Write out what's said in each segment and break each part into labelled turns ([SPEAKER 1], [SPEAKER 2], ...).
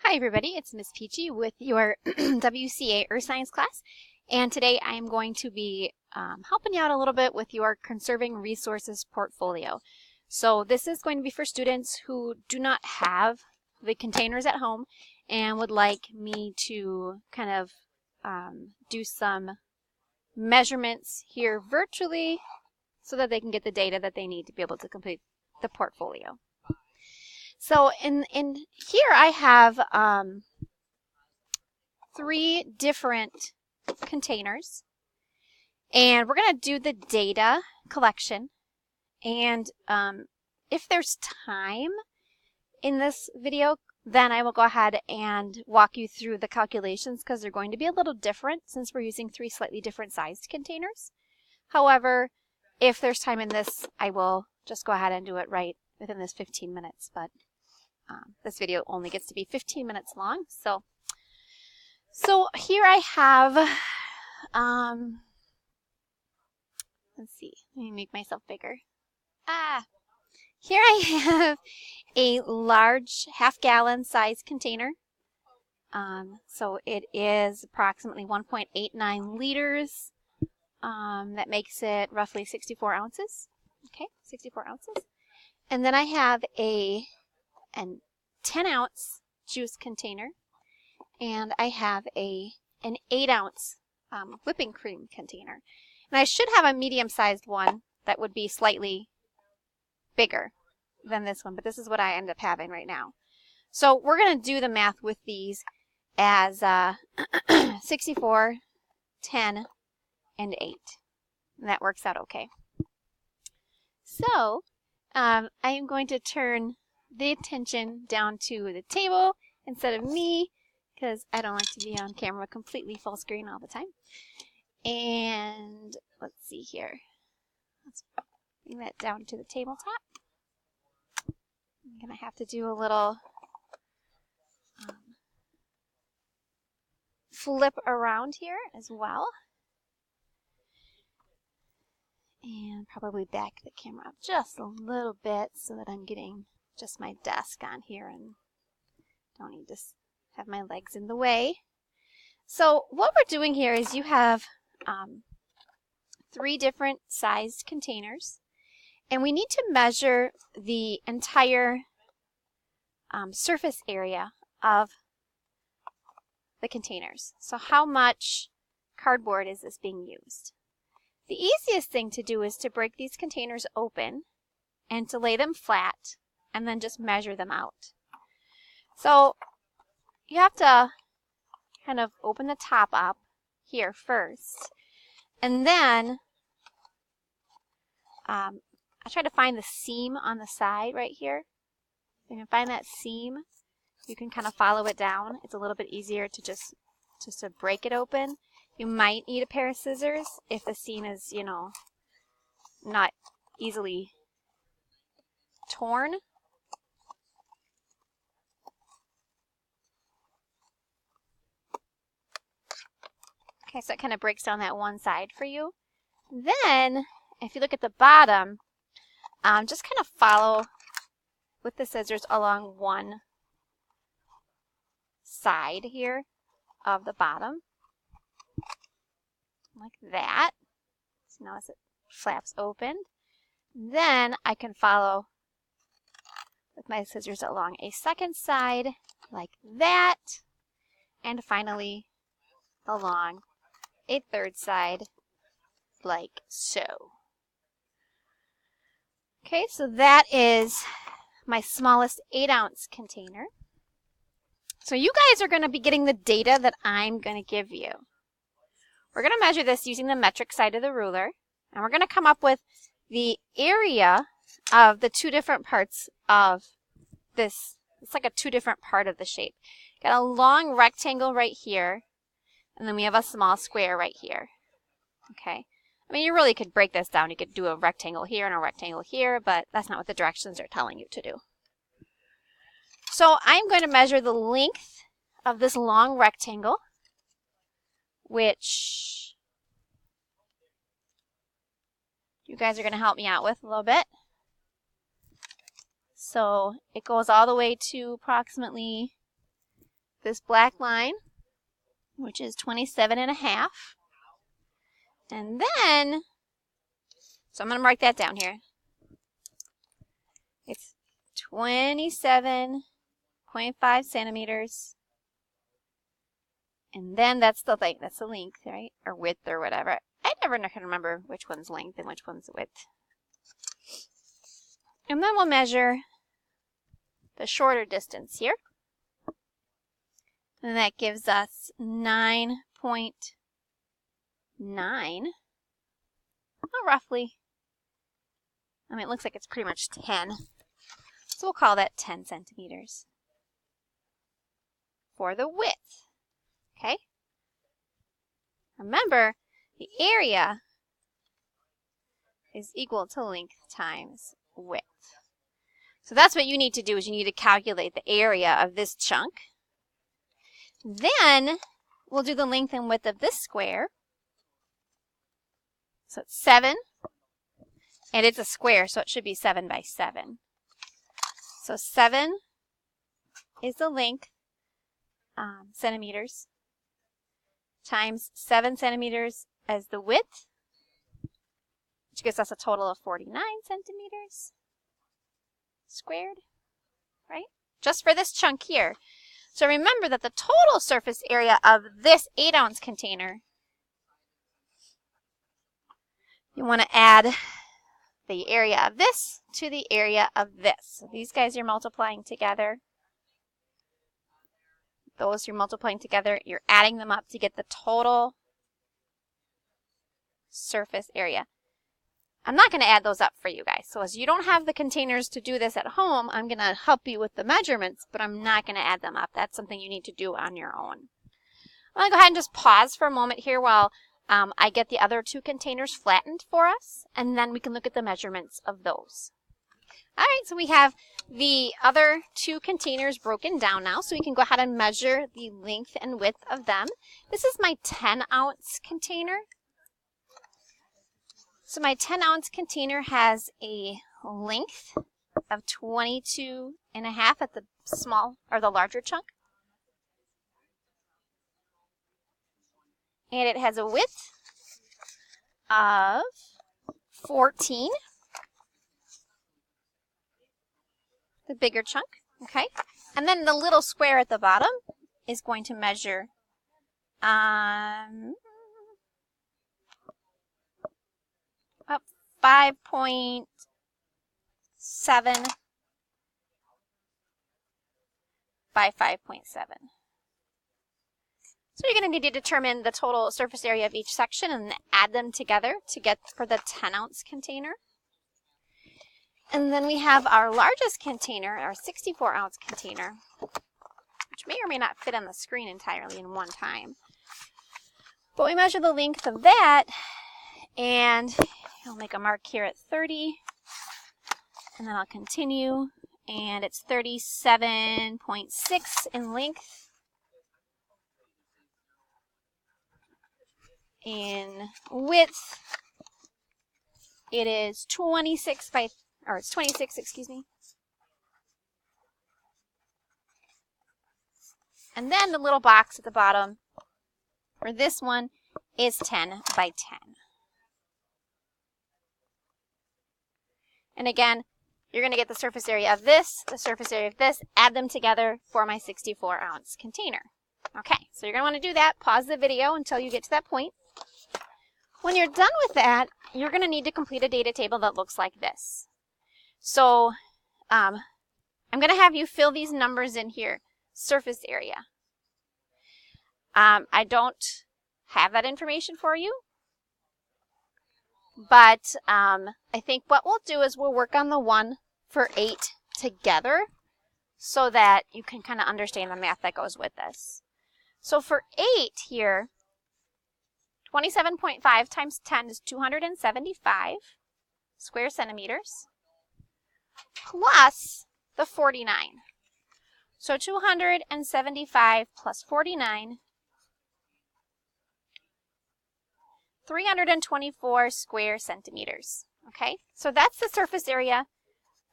[SPEAKER 1] Hi everybody, it's Miss Peachy with your WCA Earth Science class, and today I am going to be helping you out a little bit with your Conserving Resources portfolio. So this is going to be for students who do not have the containers at home and would like me to kind of do some measurements here virtually so that they can get the data that they need to be able to complete the portfolio. So in here I have 3 different containers, and we're going to do the data collection, and if there's time in this video, then I will go ahead and walk you through the calculations because they're going to be a little different since we're using 3 slightly different sized containers. However, if there's time in this, I will just go ahead and do it right within this 15 minutes, but this video only gets to be 15 minutes long. So here I have, let's see, let me make myself bigger. Here I have a large half-gallon size container. So it is approximately 1.89 liters. That makes it roughly 64 ounces. Okay, 64 ounces. And then I have an 10-ounce juice container, and I have an 8-ounce whipping cream container. And I should have a medium-sized one that would be slightly bigger than this one, but this is what I end up having right now. So we're going to do the math with these as 64, 10, and 8. And that works out okay. So I am going to turn the attention down to the table instead of me because I don't like to be on camera completely full screen all the time. And let's see here. Let's bring that down to the tabletop. I'm going to have to do a little flip around here as well. And probably back the camera up just a little bit so that I'm getting just my desk on here and don't need to have my legs in the way. So what we're doing here is you have 3 different sized containers, and we need to measure the entire surface area of the containers. So how much cardboard is this being used? The easiest thing to do is to break these containers open and to lay them flat and then just measure them out. So you have to kind of open the top up here first, and then I try to find the seam on the side right here. If you can find that seam, you can kind of follow it down. It's a little bit easier to just to break it open. You might need a pair of scissors if the seam is, you know, not easily torn. Okay, so it kind of breaks down that one side for you. Then, if you look at the bottom, just kind of follow with the scissors along one side here of the bottom, like that. So notice it flaps open. Then I can follow with my scissors along a second side, like that, and finally along a third side, like so. Okay, so that is my smallest 8-ounce container. So you guys are going to be getting the data that I'm going to give you. We're going to measure this using the metric side of the ruler, and we're going to come up with the area of the 2 different parts of this. It's like a 2 different part of the shape. Got a long rectangle right here, and then we have a small square right here. Okay. I mean, you really could break this down. You could do a rectangle here and a rectangle here, but that's not what the directions are telling you to do. So I'm going to measure the length of this long rectangle, which you guys are going to help me out with a little bit. So it goes all the way to approximately this black line, which is 27.5. And then, so I'm going to mark that down here. It's 27.5 centimeters. And then that's the length, right? Or width or whatever. I never can remember which one's length and which one's width. And then we'll measure the shorter distance here. And that gives us 9.9. Well, roughly. I mean, it looks like it's pretty much 10. So we'll call that 10 centimeters for the width. Okay? Remember, the area is equal to length times width. So that's what you need to do, is you need to calculate the area of this chunk. Then we'll do the length and width of this square. So it's 7, and it's a square, so it should be 7 by 7. So 7 is the length, centimeters, times 7 centimeters as the width, which gives us a total of 49 centimeters squared, right? Just for this chunk here. So remember that the total surface area of this 8-ounce container, you want to add the area of this to the area of this. So these guys are multiplying together. Those you're multiplying together, you're adding them up to get the total surface area. I'm not going to add those up for you guys. So as you don't have the containers to do this at home, I'm going to help you with the measurements, but I'm not going to add them up. That's something you need to do on your own. I'm going to go ahead and just pause for a moment here while I get the other 2 containers flattened for us, and then we can look at the measurements of those. All right, so we have the other 2 containers broken down now, so we can go ahead and measure the length and width of them. This is my 10-ounce container. So my 10-ounce container has a length of 22.5 at the small or the larger chunk. And it has a width of 14, the bigger chunk, okay? And then the little square at the bottom is going to measure 5.7 by 5.7. So you're going to need to determine the total surface area of each section and add them together to get for the 10-ounce container. And then we have our largest container, our 64-ounce container, which may or may not fit on the screen entirely in one time. But we measure the length of that, and I'll make a mark here at 30, and then I'll continue, and it's 37.6 in length. In width, it is 26, excuse me. And then the little box at the bottom for this one is 10 by 10. And again, you're going to get the surface area of this, the surface area of this, add them together for my 64-ounce container. Okay, so you're going to want to do that. Pause the video until you get to that point. When you're done with that, you're going to need to complete a data table that looks like this. So I'm going to have you fill these numbers in here. Surface area. I don't have that information for you, but I think what we'll do is we'll work on the one for 8 together so that you can kind of understand the math that goes with this. So for 8 here, 27.5 times 10 is 275 square centimeters plus the 49. So 275 plus 49, 324 square centimeters. Okay, so that's the surface area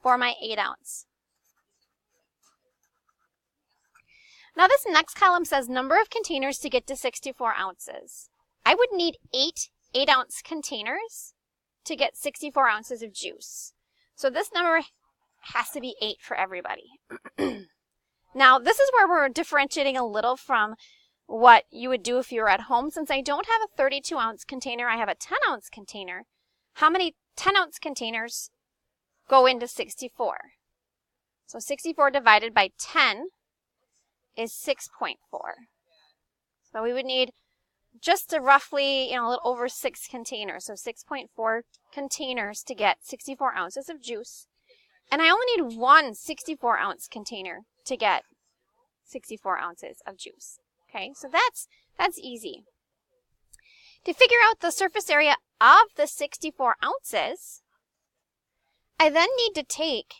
[SPEAKER 1] for my 8-ounce. Now this next column says number of containers to get to 64 ounces. I would need 8 8-ounce containers to get 64 ounces of juice. So this number has to be 8 for everybody. Now this is where we're differentiating a little from what you would do if you were at home. Since I don't have a 32-ounce container, I have a 10-ounce container. How many 10-ounce containers go into 64? So 64 divided by 10 is 6.4. So we would need just a roughly, a little over 6 containers. So 6.4 containers to get 64 ounces of juice. And I only need one 64-ounce container to get 64 ounces of juice. Okay, so that's easy. To figure out the surface area of the 64 ounces, I then need to take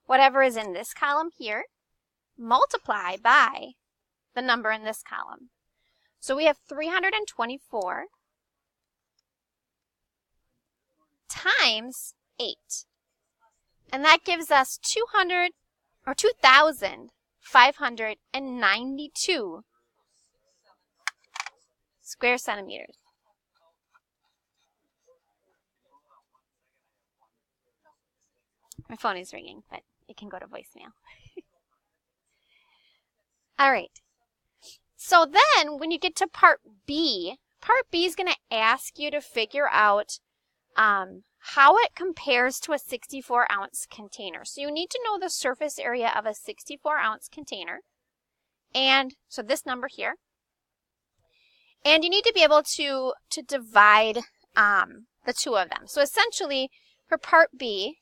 [SPEAKER 1] whatever is in this column here, multiply by the number in this column. So we have 324 times 8. And that gives us 2,592 square centimeters. My phone is ringing, but it can go to voicemail. All right. So then when you get to part B is going to ask you to figure out how it compares to a 64-ounce container. So you need to know the surface area of a 64-ounce container. And so this number here. And you need to be able to divide the two of them. So essentially, for part B,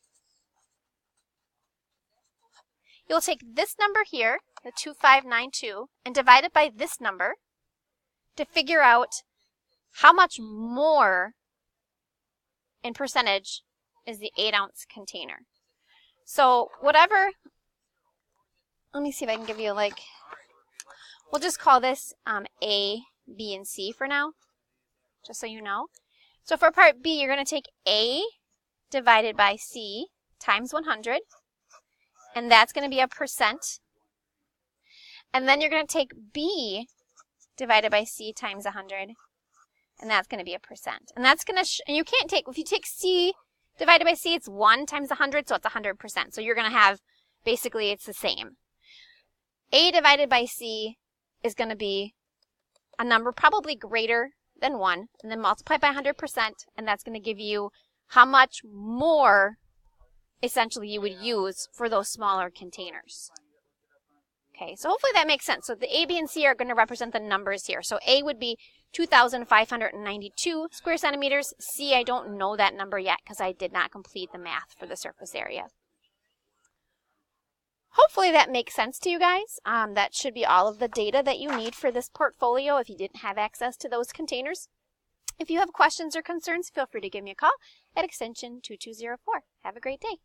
[SPEAKER 1] you'll take this number here, the 2,592, and divide it by this number to figure out how much more in percentage is the 8-ounce container. So whatever, let me see if I can give you we'll just call this A, B, and C for now, just so you know. So for part B, you're going to take A divided by C times 100, and that's going to be a percent. And then you're going to take B divided by C times 100, and that's going to be a percent. And that's going to, and you can't take, if you take C divided by C, it's 1 times 100, so it's 100%. So you're going to have, basically, it's the same. A divided by C is going to be a number probably greater than 1, and then multiply by 100%, and that's going to give you how much more, essentially, you would use for those smaller containers. Okay, so hopefully that makes sense. So the A, B, and C are going to represent the numbers here. So A would be 2,592 square centimeters. C, I don't know that number yet because I did not complete the math for the surface area. Hopefully that makes sense to you guys. That should be all of the data that you need for this portfolio if you didn't have access to those containers. If you have questions or concerns, feel free to give me a call at extension 2204. Have a great day.